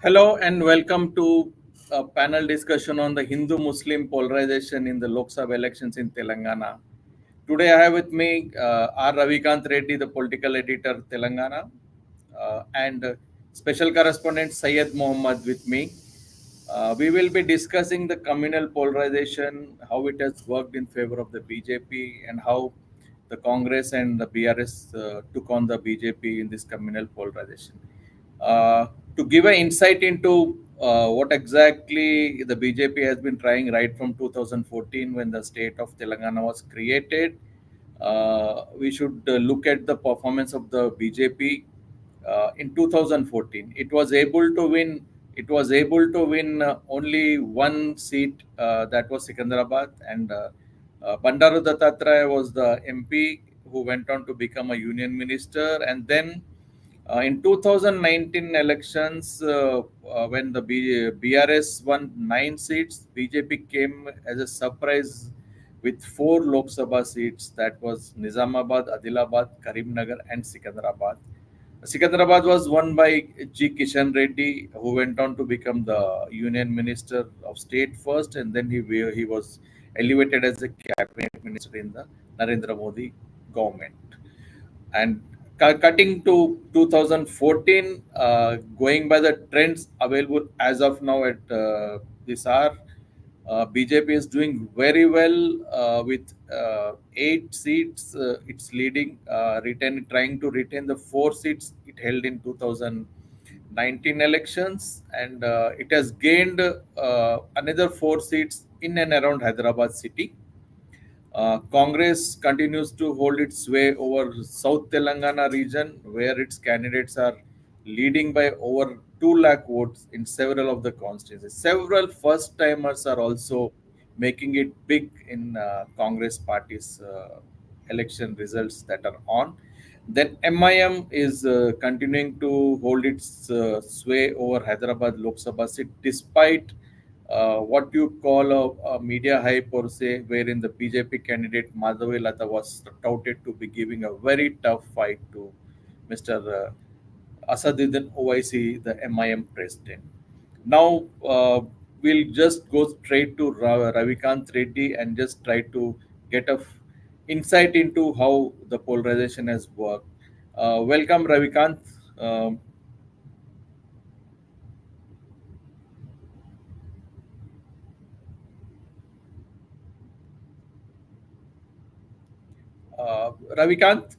Hello and welcome to a panel discussion on the Hindu-Muslim polarization in the Lok Sabha elections in Telangana. Today I have with me R. Ravikant Reddy, the political editor, Telangana, and special correspondent Syed Mohammad with me. We will be discussing the communal polarization, how it has worked in favor of the BJP, and how the Congress and the BRS took on the BJP in this communal polarization. To give an insight into what exactly the BJP has been trying right from 2014 when the state of Telangana was created, we should look at the performance of the BJP in 2014. It was able to win only one seat, that was Secunderabad, and Bandaru Dattatreya was the MP who went on to become a union minister, and then in 2019 elections, when the BRS won 9 seats, BJP came as a surprise with 4 Lok Sabha seats. That was Nizamabad, Adilabad, Karimnagar, and Secunderabad. Secunderabad was won by G. Kishan Reddy, who went on to become the Union Minister of State first, and then he was elevated as a cabinet minister in the Narendra Modi government. And cutting to 2014, going by the trends available as of now at this hour, BJP is doing very well with 8 seats. It's leading, trying to retain the 4 seats it held in 2019 elections, and it has gained another 4 seats in and around Hyderabad city. Congress continues to hold its sway over South Telangana region, where its candidates are leading by over 2 lakh votes in several of the constituencies. Several first timers are also making it big in Congress party's election results that are on. Then MIM is continuing to hold its sway over Hyderabad Lok Sabha seat despite what you call a media hype or say, wherein the BJP candidate Madhavi Lata was touted to be giving a very tough fight to Mr. Asaduddin Owaisi, the MIM president. Now, we'll just go straight to Ravikant Reddy and just try to get a insight into how the polarization has worked. Welcome, Ravikant. Um, Ravikant,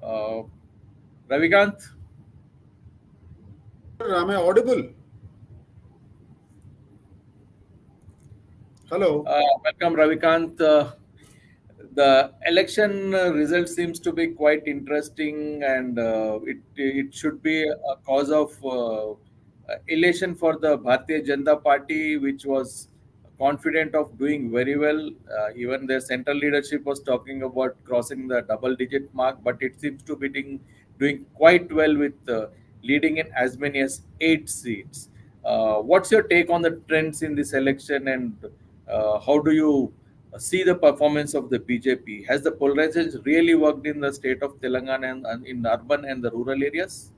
uh, Ravikant. Am I audible? Hello. Welcome, Ravikant. The election result seems to be quite interesting, and it should be a cause of elation for the Bharatiya Janata Party, which was confident of doing very well. Even their central leadership was talking about crossing the double-digit mark, but it seems to be doing quite well with leading in as many as 8 seats. What's your take on the trends in this election, and how do you see the performance of the BJP? Has the polarization really worked in the state of Telangana and in the urban and the rural areas?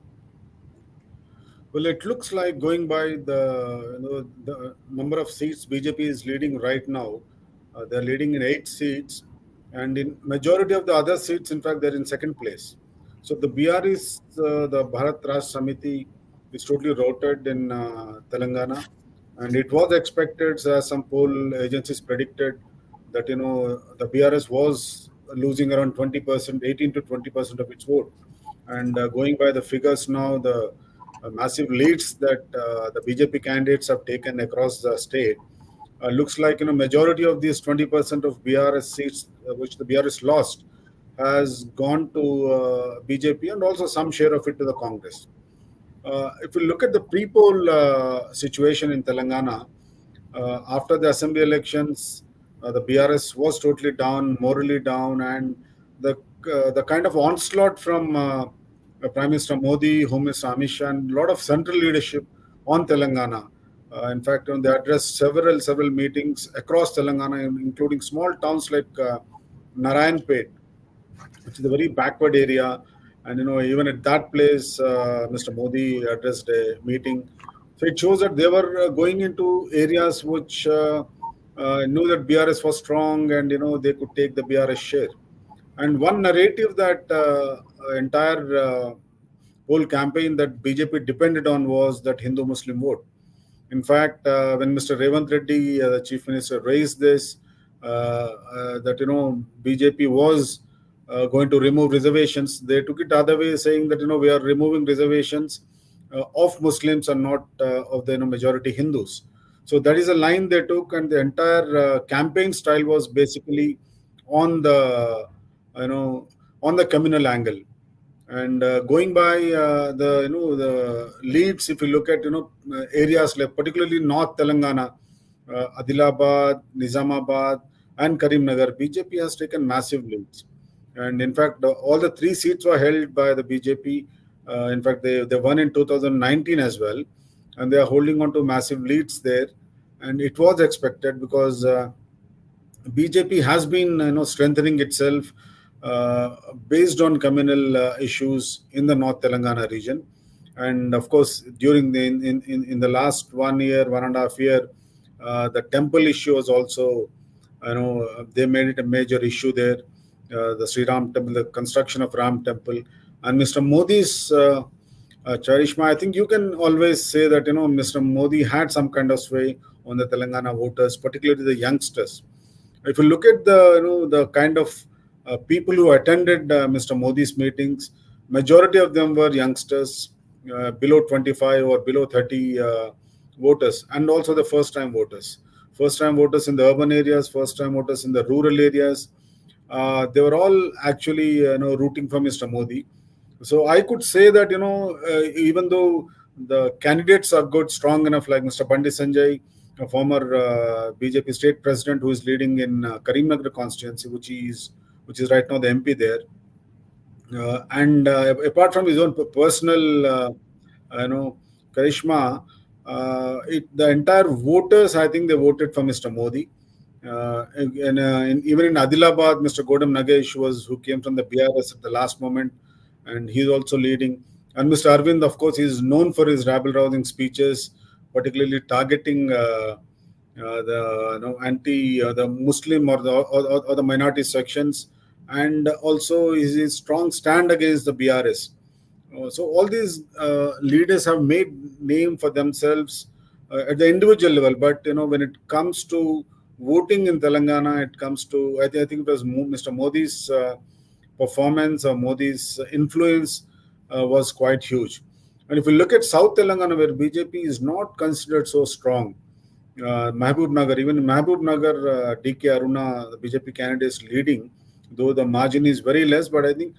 Well, it looks like going by the number of seats BJP is leading right now. They're leading in 8 seats, and in majority of the other seats, in fact, they're in second place. So the BR is the Bharat Rashtra Samiti is totally routed in Telangana, and it was expected, as some poll agencies predicted, that the BRS was losing around 20%, 18 to 20% of its vote, and going by the figures now, the massive leads that the BJP candidates have taken across the state. Looks like majority of these 20% of BRS seats, which the BRS lost, has gone to BJP, and also some share of it to the Congress. If we look at the pre-poll situation in Telangana, after the assembly elections, the BRS was totally down, morally down, and the kind of onslaught from Prime Minister Modi, Home Minister Amit Shah, and a lot of central leadership on Telangana In fact, they addressed several meetings across Telangana, including small towns like Narayanpet, which is a very backward area. And even at that place, Mr. Modi addressed a meeting. So it shows that they were going into areas which knew that BRS was strong, and they could take the BRS share. And one narrative that entire whole campaign that BJP depended on was that Hindu-Muslim vote. In fact, when Mr. Revant Reddy, the chief minister, raised this, that BJP was going to remove reservations, they took it the other way, saying that we are removing reservations of Muslims and not of the majority Hindus. So that is a line they took, and the entire campaign style was basically on the you know on the communal angle. And going by the leads, if you look at areas like particularly North Telangana, Adilabad, Nizamabad, and Karimnagar, BJP has taken massive leads. And in fact, all the three seats were held by the BJP. In fact, they won in 2019 as well, and they are holding on to massive leads there. And it was expected because BJP has been strengthening itself based on communal issues in the North Telangana region. And of course, during in the last 1 year, 1.5 year, the temple issue was also, they made it a major issue there. The Sri Ram temple, the construction of Ram temple, and Mr. Modi's Charishma. I think you can always say that Mr. Modi had some kind of sway on the Telangana voters, particularly the youngsters. If you look at the kind of people who attended Mr. Modi's meetings, majority of them were youngsters, below 25 or below 30 voters, and also the first-time voters. First-time voters in the urban areas, first-time voters in the rural areas. They were all actually rooting for Mr. Modi. So I could say that even though the candidates are good, strong enough, like Mr. Pandit Sanjay, a former BJP state president who is leading in Karimnagar constituency, which is right now the MP there. And apart from his own personal, charisma, the entire voters, I think they voted for Mr. Modi. Even in Adilabad, Mr. Godam Nagesh who came from the BRS at the last moment, and he's also leading. And Mr. Arvind, of course, is known for his rabble-rousing speeches, particularly targeting the Muslim or the minority sections, and also his strong stand against the BRS. So all these leaders have made name for themselves at the individual level, but when it comes to voting in Telangana, it comes to I think it was Mr. Modi's performance or Modi's influence was quite huge. And if you look at South Telangana, where BJP is not considered so strong, Mahbub Nagar, even Mahbub Nagar, DK Aruna, the BJP candidate is leading, though the margin is very less. But I think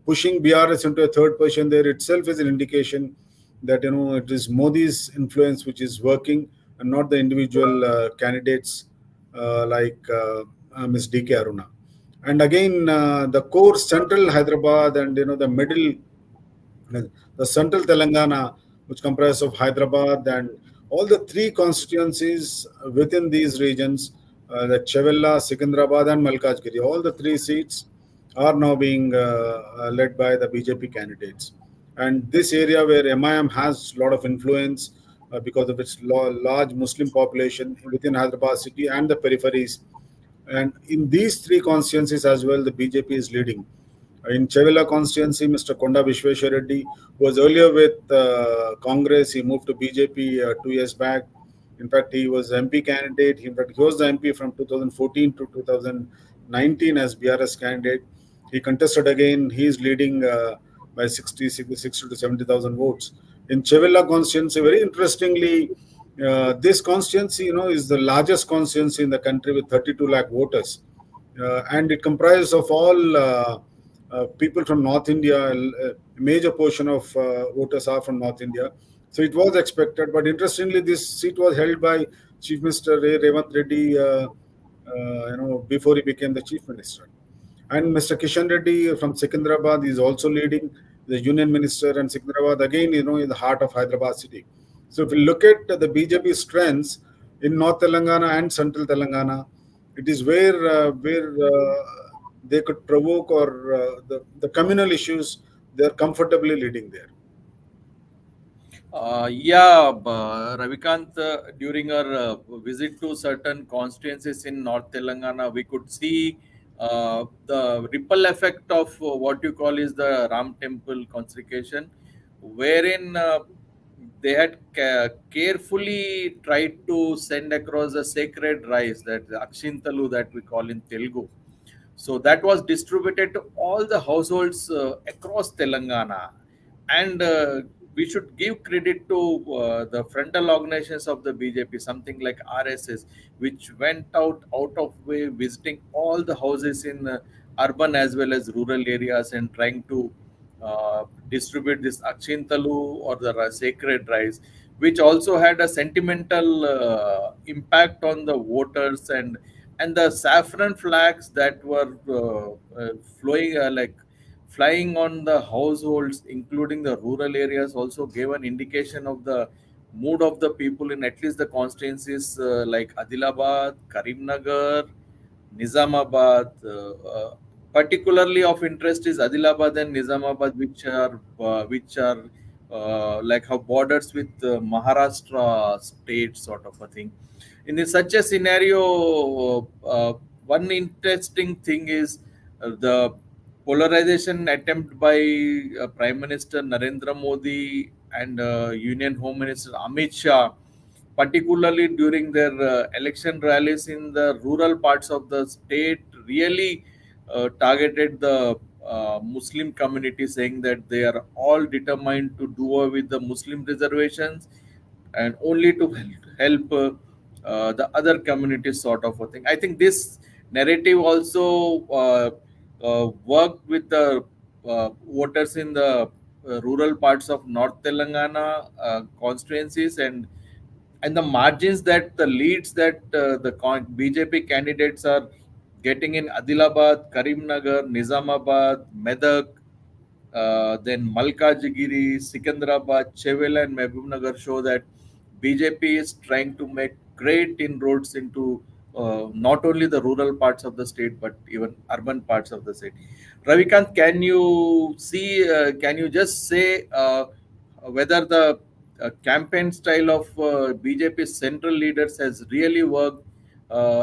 pushing BRS into a third position there itself is an indication that it is Modi's influence which is working, and not the individual candidates like Ms. DK Aruna. And again, the core central Hyderabad and the middle, the central Telangana, which comprises of Hyderabad and all the three constituencies within these regions, the Chevella, Secunderabad, and Malkajgiri, all the three seats are now being led by the BJP candidates. And this area where MIM has a lot of influence because of its large Muslim population within Hyderabad city and the peripheries. And in these three constituencies as well, the BJP is leading. In Chevella constituency, Mr. Konda Vishweshwar Reddy was earlier with Congress. He moved to BJP 2 years back. In fact, he was MP candidate. He was the MP from 2014 to 2019 as BRS candidate. He contested again. He is leading by 60 to 70,000 votes. In Chevella constituency, very interestingly, this constituency, is the largest constituency in the country with 32 lakh voters. And it comprises of all people from North India. A major portion of voters are from North India. So it was expected. But interestingly, this seat was held by Chief Minister Revant Reddy, before he became the Chief Minister. And Mr. Kishan Reddy from Secunderabad is also leading, the Union Minister, and Secunderabad again, in the heart of Hyderabad city. So if we look at the BJP strengths in North Telangana and Central Telangana, it is where they could provoke or the communal issues. They are comfortably leading there. Ravikant, during our visit to certain constituencies in North Telangana, we could see the ripple effect of what you call is the Ram Temple consecration, wherein they had carefully tried to send across the sacred rice, that the Akshintalu that we call in Telugu. So that was distributed to all the households across Telangana, and we should give credit to the frontal organizations of the BJP, something like RSS, which went out of way visiting all the houses in urban as well as rural areas and trying to distribute this Akshintalu or the sacred rice, which also had a sentimental impact on the voters, and the saffron flags that were flowing like flying on the households, including the rural areas, also gave an indication of the mood of the people in at least the constituencies like Adilabad, Karimnagar, Nizamabad. Particularly of interest is Adilabad and Nizamabad, which are like have borders with Maharashtra state, sort of a thing. In such a scenario, one interesting thing is the polarization attempt by Prime Minister Narendra Modi and Union Home Minister Amit Shah, particularly during their election rallies in the rural parts of the state, really targeted the Muslim community, saying that they are all determined to do away with the Muslim reservations and only to help the other communities, sort of a thing. I think this narrative also worked with the voters in the rural parts of North Telangana constituencies, and the margins that the leads that the BJP candidates are getting in Adilabad, Karimnagar, Nizamabad, Medak, then Malkajgiri, Sikandrabad, Chevela, and Mehbubnagar show that BJP is trying to make great inroads into not only the rural parts of the state but even urban parts of the state. Ravikant, can you just say whether the campaign style of BJP's central leaders has really worked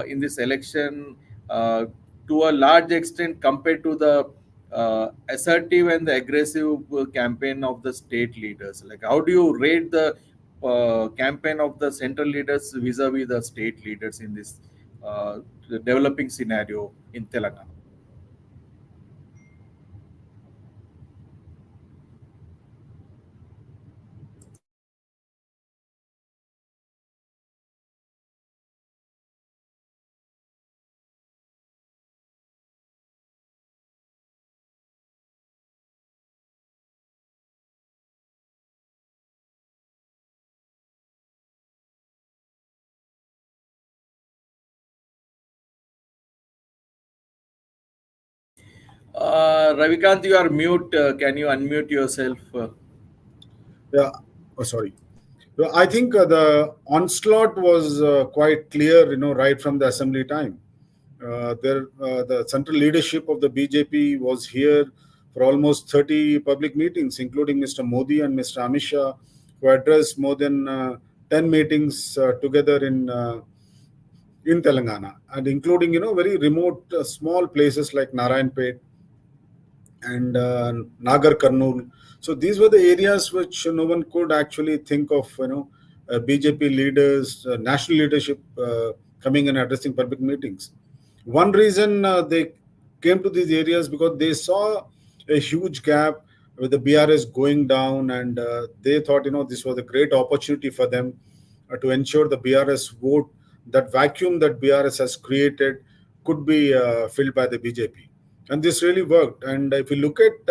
in this election to a large extent compared to the assertive and the aggressive campaign of the state leaders? Like, how do you rate the campaign of the central leaders vis-a-vis the state leaders in this developing scenario in Telangana? Ravikant, you are mute. Can you unmute yourself? Yeah. Oh, sorry. Well, I think the onslaught was quite clear, right from the assembly time. The central leadership of the BJP was here for almost 30 public meetings, including Mr. Modi and Mr. Amit Shah, who addressed more than 10 meetings together in Telangana, and including very remote small places like Narayanpet and Nagar Karnool. So these were the areas which no one could actually think of, BJP leaders, national leadership coming and addressing public meetings. One reason they came to these areas because they saw a huge gap with the BRS going down, and they thought, this was a great opportunity for them to ensure the BRS vote, that vacuum that BRS has created, could be filled by the BJP, and this really worked. And if you look at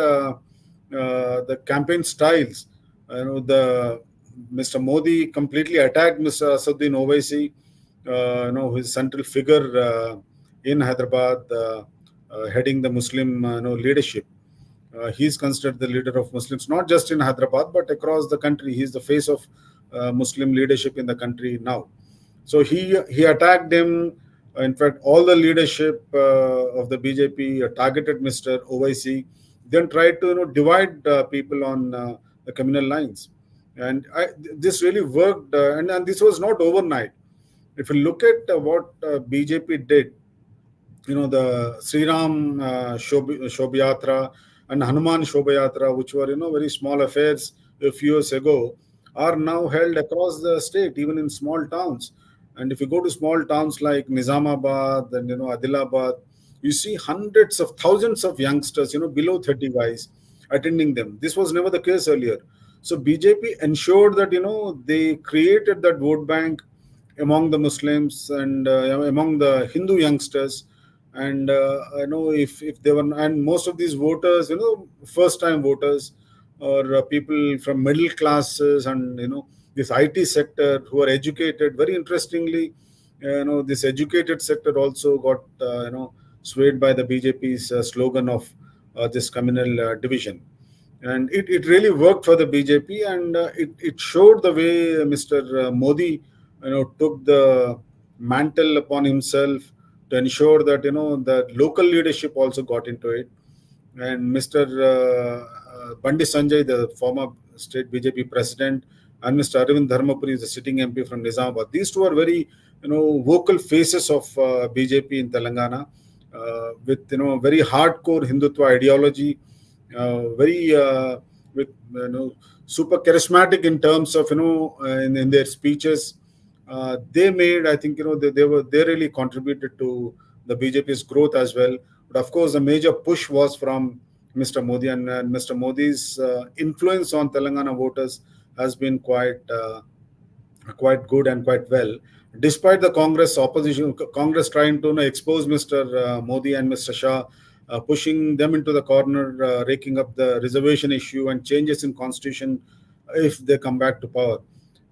the campaign styles, the Mr. Modi completely attacked Mr. Assaduddin Owaisi, his central figure in Hyderabad, heading the Muslim leadership. He's considered the leader of Muslims, not just in Hyderabad, but across the country. He's the face of Muslim leadership in the country now. So he attacked him. In fact, all the leadership of the BJP targeted Mr. OIC, then tried to divide people on the communal lines, and this really worked. And this was not overnight. If you look at what BJP did, the Sri Ram Shobhayatra and Hanuman Shobhayatra, which were very small affairs a few years ago, are now held across the state, even in small towns. And if you go to small towns like Nizamabad and Adilabad, you see hundreds of thousands of youngsters, below 30 guys, attending them. This was never the case earlier. So BJP ensured that they created that vote bank among the Muslims and among the Hindu youngsters. And if they were, and most of these voters, first time voters, or people from middle classes, and this IT sector who are educated. Very interestingly, this educated sector also got swayed by the BJP's slogan of this communal division, and it really worked for the BJP, and it showed the way Mr. Modi took the mantle upon himself to ensure that the local leadership also got into it. And Mr. Bandi Sanjay, the former state BJP president, and Mr. Arvind Dharmapuri, the sitting MP from Nizamabad, these two are very vocal faces of BJP in Telangana, with very hardcore Hindutva ideology, very with super charismatic in terms of in their speeches. They made, I think, they really contributed to the BJP's growth as well. But of course, the major push was from Mr. Modi, and Mr. Modi's influence on Telangana voters has been quite good and quite well. Despite the Congress opposition, Congress trying to expose Mr. Modi and Mr. Shah, pushing them into the corner, raking up the reservation issue and changes in constitution if they come back to power.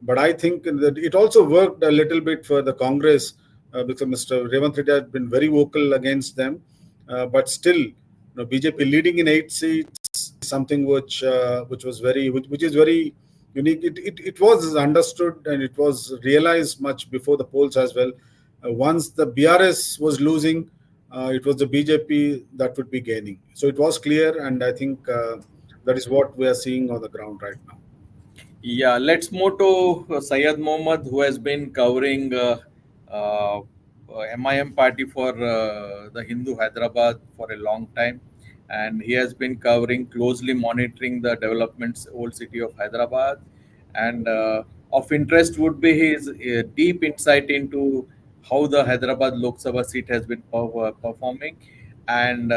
But I think that it also worked a little bit for the Congress, because Mr. Revanth Reddy has been very vocal against them. But still, BJP leading in 8 seats, something which is very unique. It was understood and it was realized much before the polls as well. Once the BRS was losing, it was the BJP that would be gaining. So it was clear, and I think that is what we are seeing on the ground right now. Yeah, let's move to Syed Mohammed, who has been covering MIM party for the Hindu Hyderabad for a long time, and he has been covering closely, monitoring the developments old city of Hyderabad. And of interest would be his deep insight into how the Hyderabad Lok Sabha seat has been performing, and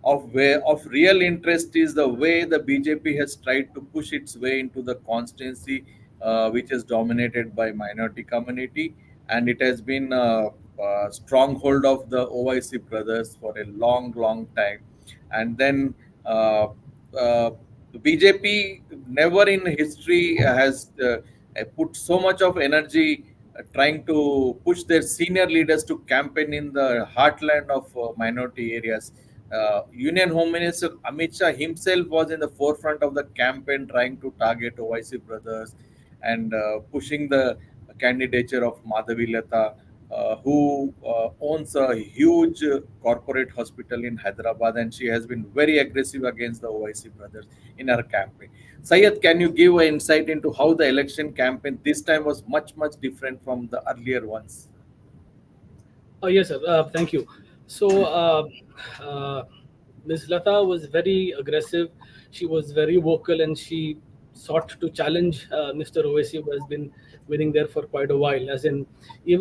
of real interest is the way the BJP has tried to push its way into the constituency, which is dominated by minority community, and it has been a stronghold of the OIC brothers for a long time. And then the BJP never in history has put so much of energy trying to push their senior leaders to campaign in the heartland of minority areas. Union Home Minister Amit Shah himself was in the forefront of the campaign trying to target OIC brothers and pushing the candidature of Madhavi Lata, who owns a huge corporate hospital in Hyderabad, and she has been very aggressive against the OIC brothers in her campaign. Syed, can you give an insight into how the election campaign this time was much different from the earlier ones? Yes, sir. Thank you. So, uh, Ms. Lata was very aggressive. She was very vocal, and she sought to challenge Mr. Owaisi, who has been winning there for quite a while. As in,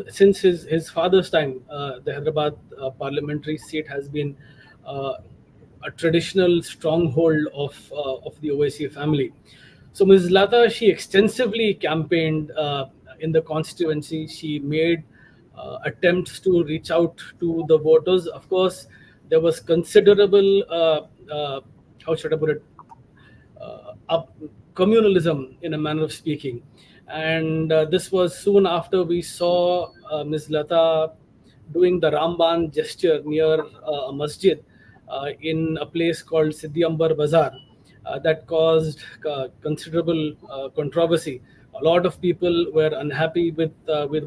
since his father's time, the Hyderabad parliamentary seat has been uh, a traditional stronghold of the Owaisi family. So Ms. Lata, she extensively campaigned in the constituency. She made attempts to reach out to the voters. Of course, there was considerable, how should I put it, communalism in a manner of speaking. And this was soon after we saw Ms. Lata doing the Ramban gesture near a masjid in a place called Siddhi Ambar Bazaar. that caused considerable controversy. A lot of people were unhappy with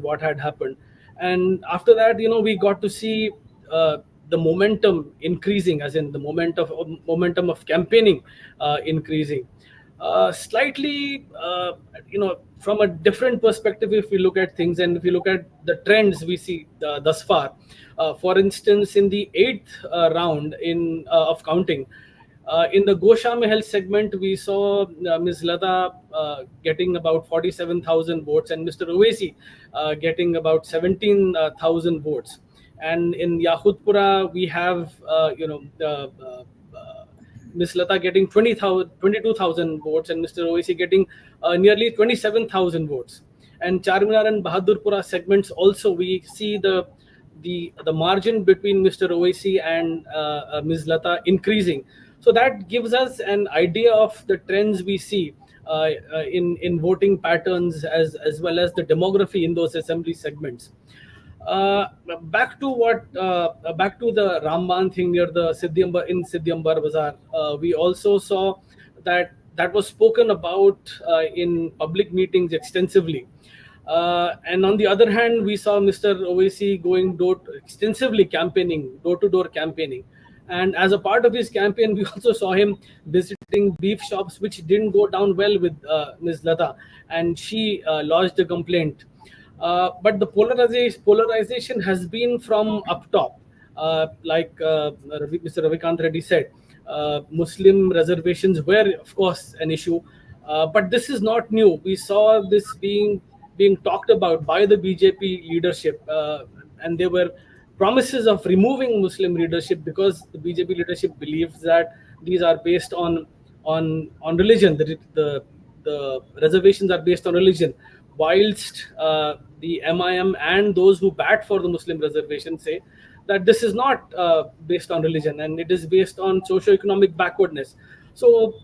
what had happened, and after that, we got to see the momentum increasing, as in the momentum of campaigning increasing. Slightly, from a different perspective, if we look at things and if we look at the trends we see thus far. For instance, in the eighth round of counting, in the Gosha Mahal segment, we saw Ms. Lata getting about 47,000 votes and Mr. Owaisi getting about 17,000 votes. And in Yahudpura, we have, Ms. Lata getting 22,000 votes and Mr. Owaisi getting nearly 27,000 votes. And Charminar and Bahadurpura segments also, we see the margin between Mr. Owaisi and Ms. Lata increasing. So that gives us an idea of the trends we see in voting patterns, as well as the demography in those assembly segments. Back to the Ramban thing near the Siddhyambar Bazaar. We also saw that was spoken about in public meetings extensively. And on the other hand, we saw Mr. Owaisi going extensively campaigning, door-to-door campaigning. And as a part of his campaign, we also saw him visiting beef shops, which didn't go down well with Ms. Lata, and she lodged a complaint. But the polarization has been from up top, like Mr. Ravikant Reddy said. Muslim reservations were, of course, an issue, but this is not new. We saw this being talked about by the BJP leadership, and there were promises of removing Muslim leadership because the BJP leadership believes that these are based on religion. The reservations are based on religion, whilst the MIM and those who bat for the Muslim reservation say that this is not based on religion and it is based on socio-economic backwardness. So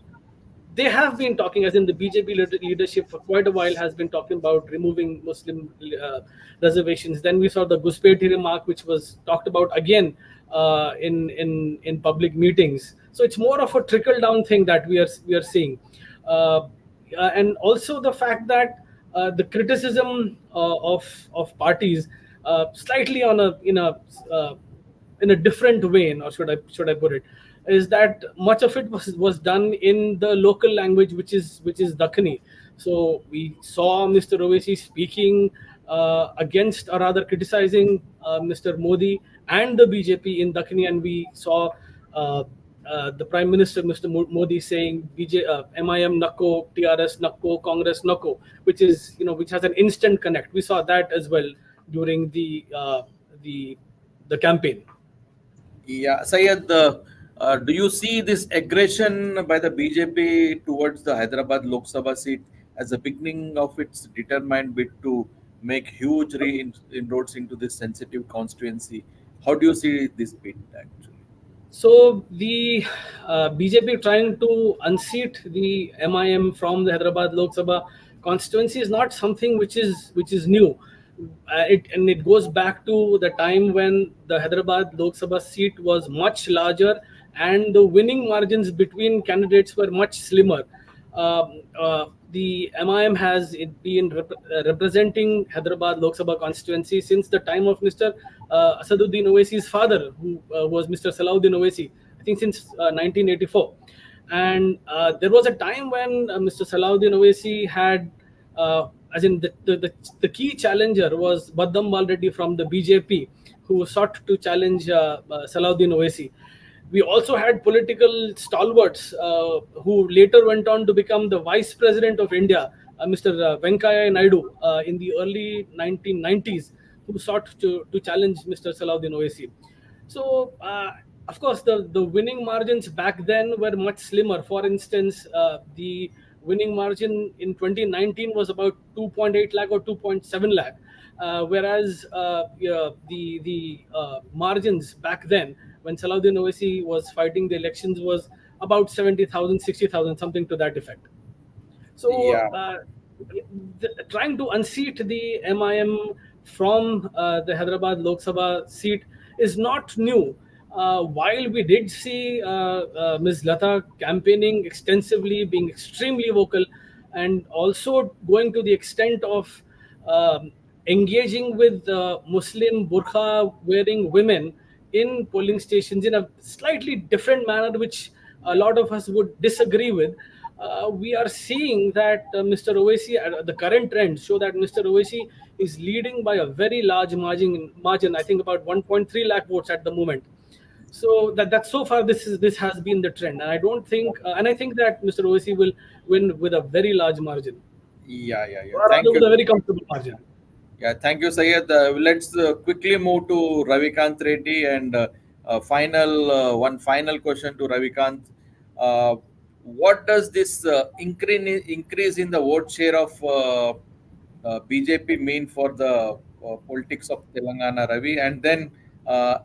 they have been talking, as in the BJP leadership for quite a while has been talking about removing Muslim reservations. Then we saw the Guspeti remark, which was talked about again in public meetings. So it's more of a trickle down thing that we are seeing, and also the fact that the criticism of parties slightly in a different vein, or should I put it, is that much of it was done in the local language, which is Dakhini. So we saw Mr. Owaisi speaking against, or rather criticizing, Mr. Modi and the BJP in Dakhini, and we saw the Prime Minister, Mr. Modi, saying MIM Nakko, TRS Nakko, Congress Nakko, which has an instant connect. We saw that as well during the campaign. Yeah, Syed, do you see this aggression by the BJP towards the Hyderabad Lok Sabha seat as a beginning of its determined bid to make huge inroads into this sensitive constituency? How do you see this bid actually? So the BJP trying to unseat the MIM from the Hyderabad Lok Sabha constituency is not something which is new. It goes back to the time when the Hyderabad Lok Sabha seat was much larger and the winning margins between candidates were much slimmer. The MIM has been representing Hyderabad Lok Sabha constituency since the time of Mr. Asaduddin Owaisi's father, who was Mr. Salahuddin Owaisi, I think since 1984. And there was a time when Mr. Salahuddin Owaisi had, as in the key challenger was Baddambal Reddy from the BJP, who sought to challenge Salahuddin Owaisi. We also had political stalwarts who later went on to become the Vice President of India, Mr. Venkaiah Naidu, in the early 1990s, who sought to challenge Mr. Salahuddin Owaisi. So, of course, the winning margins back then were much slimmer. For instance, the winning margin in 2019 was about 2.8 lakh or 2.7 lakh, whereas the margins back then, when Salahuddin Owaisi was fighting the elections, was about 70,000, 60,000, something to that effect. So, Yeah. trying to unseat the MIM from the Hyderabad Lok Sabha seat is not new. while we did see Ms. Lata campaigning extensively, being extremely vocal, and also going to the extent of engaging with Muslim burqa wearing women in polling stations in a slightly different manner, which a lot of us would disagree with. We are seeing that Mr. Owaisi, the current trends show that Mr. Owaisi is leading by a very large margin. I think about 1.3 lakh votes at the moment. So that so far this has been the trend, and I don't think, and I think that Mr. Owaisi will win with a very large margin, Yeah, yeah, yeah. or Thank rather with you. a very comfortable margin. Yeah, thank you, Sayed. Let's quickly move to Ravikant Reddy and one final question to Ravikant. Uh, what does this increase in the vote share of BJP mean for the politics of Telangana, Ravi? And then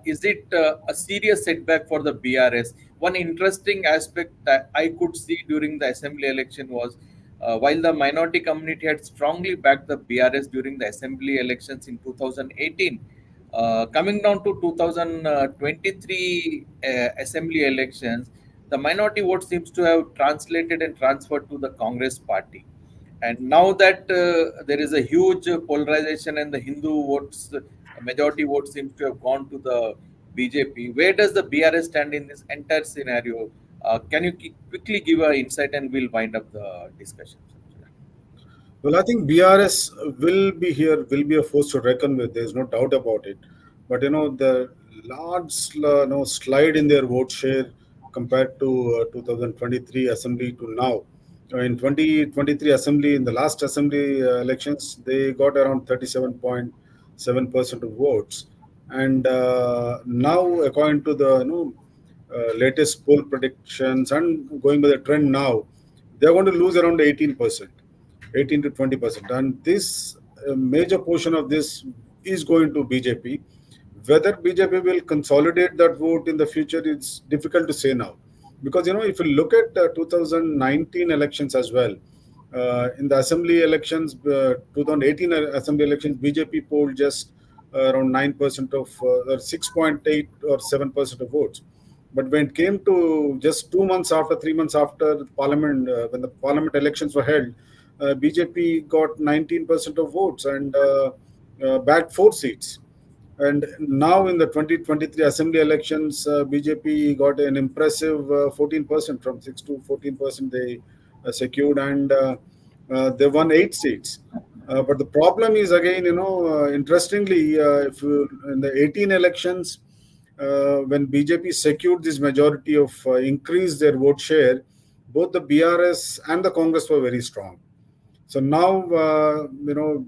is it a serious setback for the BRS? One interesting aspect that I could see during the assembly election was while the minority community had strongly backed the BRS during the assembly elections in 2018, coming down to 2023 assembly elections, the minority vote seems to have translated and transferred to the Congress party. And now that there is a huge polarization and the Hindu votes, majority vote seems to have gone to the BJP, where does the BRS stand in this entire scenario? Can you quickly give an insight and we'll wind up the discussion? Well, I think BRS will be here, will be a force to reckon with. There's no doubt about it. But the large slide in their vote share compared to 2023 assembly to now. In 2023 assembly, in the last assembly elections, they got around 37.7% of votes, and now, according to the latest poll predictions and going by the trend now, they're going to lose around 18%. 18 to 20%, and this major portion of this is going to BJP. Whether BJP will consolidate that vote in the future, it's difficult to say now, because if you look at 2019 elections as well, in the assembly elections, 2018 assembly elections, BJP polled just around 9% of, or 6.8 or 7% of votes. But when it came to just 2 months after, 3 months after Parliament, when the Parliament elections were held, BJP got 19% of votes and bagged 4 seats. And now in the 2023 assembly elections, BJP got an impressive 14%, from 6 to 14% they secured, and they won 8 seats. But the problem is, again, interestingly, if you, in the 18 elections, when BJP secured this majority of increased their vote share, both the BRS and the Congress were very strong. So now,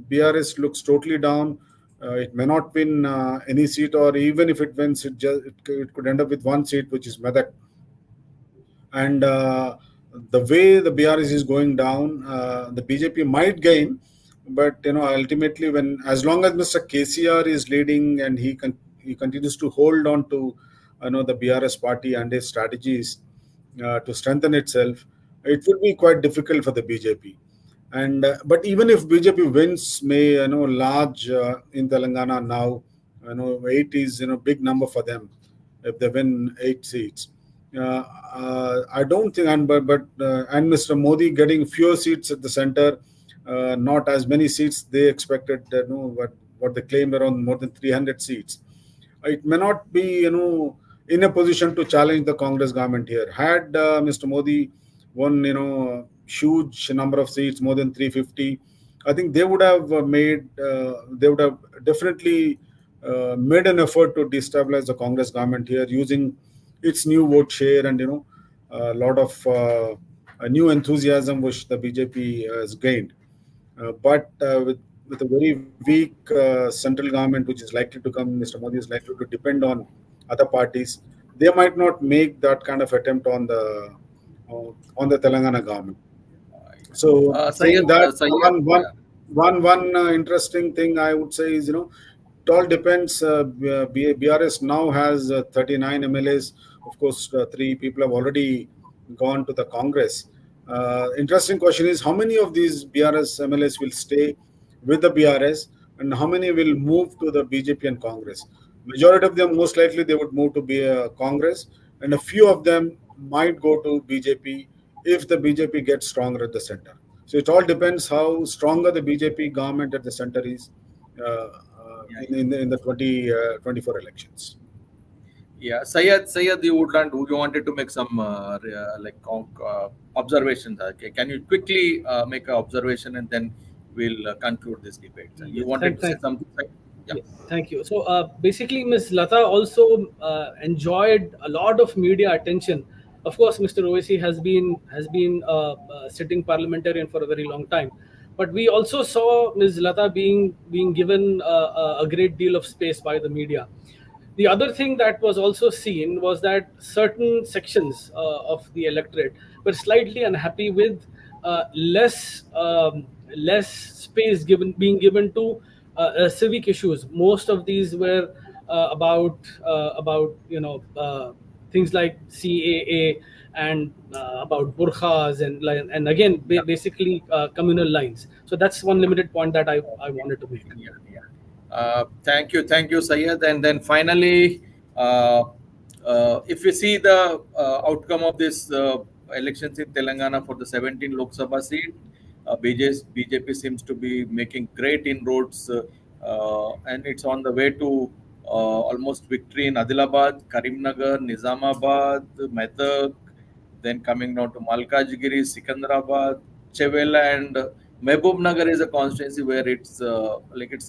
BRS looks totally down. It may not win any seat, or even if it wins, it could end up with 1 seat, which is Medak. And the way the BRS is going down, the BJP might gain, but ultimately, when as long as Mr. KCR is leading and he continues to hold on to the BRS party and his strategies to strengthen itself, it would be quite difficult for the BJP. And but even if BJP wins, may large in Telangana now, 8 is big number for them if they win 8 seats. I don't think, and Mr. Modi getting fewer seats at the center, not as many seats they expected. What they claimed, around more than 300 seats. It may not be in a position to challenge the Congress government here. Had Mr. Modi won huge number of seats, more than 350, I think they would have definitely made an effort to destabilize the Congress government here, using its new vote share and a lot of new enthusiasm which the BJP has gained. But with a very weak central government which is likely to come, Mr. Modi is likely to depend on other parties. They might not make that kind of attempt on the Telangana government. So, saying Sayed, that, Sayed, yeah. one interesting thing I would say is, it all depends. BRS now has 39 MLAs. Of course, 3 people have already gone to the Congress. Interesting question is, how many of these BRS MLAs will stay with the BRS, and how many will move to the BJP and Congress? majority of them most likely they would move to be a Congress, and a few of them might go to BJP if the BJP gets stronger at the center. So it all depends how stronger the BJP government at the center is in the 2024 elections. Yeah, Sayed, you wanted to make some observations. Okay, can you quickly make an observation and then we'll conclude this debate? You Yes, wanted to say thank something? Yeah. Yes, thank you. So basically, Ms. Lata also enjoyed a lot of media attention. Of course, Mr. Owaisi has been sitting parliamentarian for a very long time, but we also saw Ms. Lata being given a great deal of space by the media. The other thing that was also seen was that certain sections of the electorate were slightly unhappy with less space being given to civic issues. Most of these were about things like CAA and about burkhas and again basically communal lines. So that's one limited point that I wanted to make. Yeah, yeah. Thank you, Sayed. And then finally, if you see the outcome of this elections in Telangana for the 17 Lok Sabha seat, BJP seems to be making great inroads, and it's on the way to almost victory in Adilabad, Karimnagar, Nizamabad, Medak, then coming down to Malkajgiri, Sikandrabad, Chevela, and Mehboob Nagar is a constituency where it's a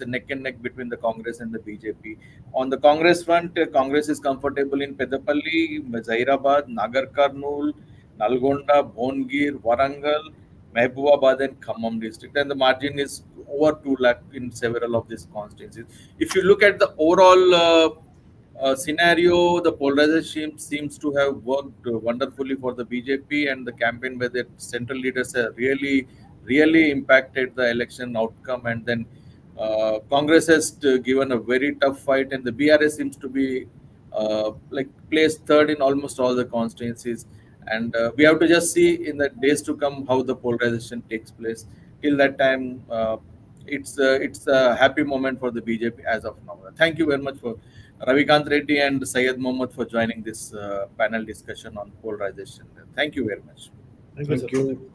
neck and neck between the Congress and the BJP. On the Congress front, Congress is comfortable in Peddapalli, Zairabad, Nagar Karnool, Nalgonda, Bhongir, Warangal, Mehboobabad, and Khammam district, and the margin is over 2 lakh in several of these constituencies. If you look at the overall scenario, the polarization seems to have worked wonderfully for the BJP, and the campaign by the central leaders have really impacted the election outcome. And then Congress has given a very tough fight, and the BRS seems to be placed third in almost all the constituencies. And we have to just see in the days to come how the polarization takes place. Till that time, it's a happy moment for the BJP as of now. Thank you very much for Ravikant Reddy and Syed Mohammed for joining this panel discussion on polarization. Thank you very much. Thank you, Thank sir. you.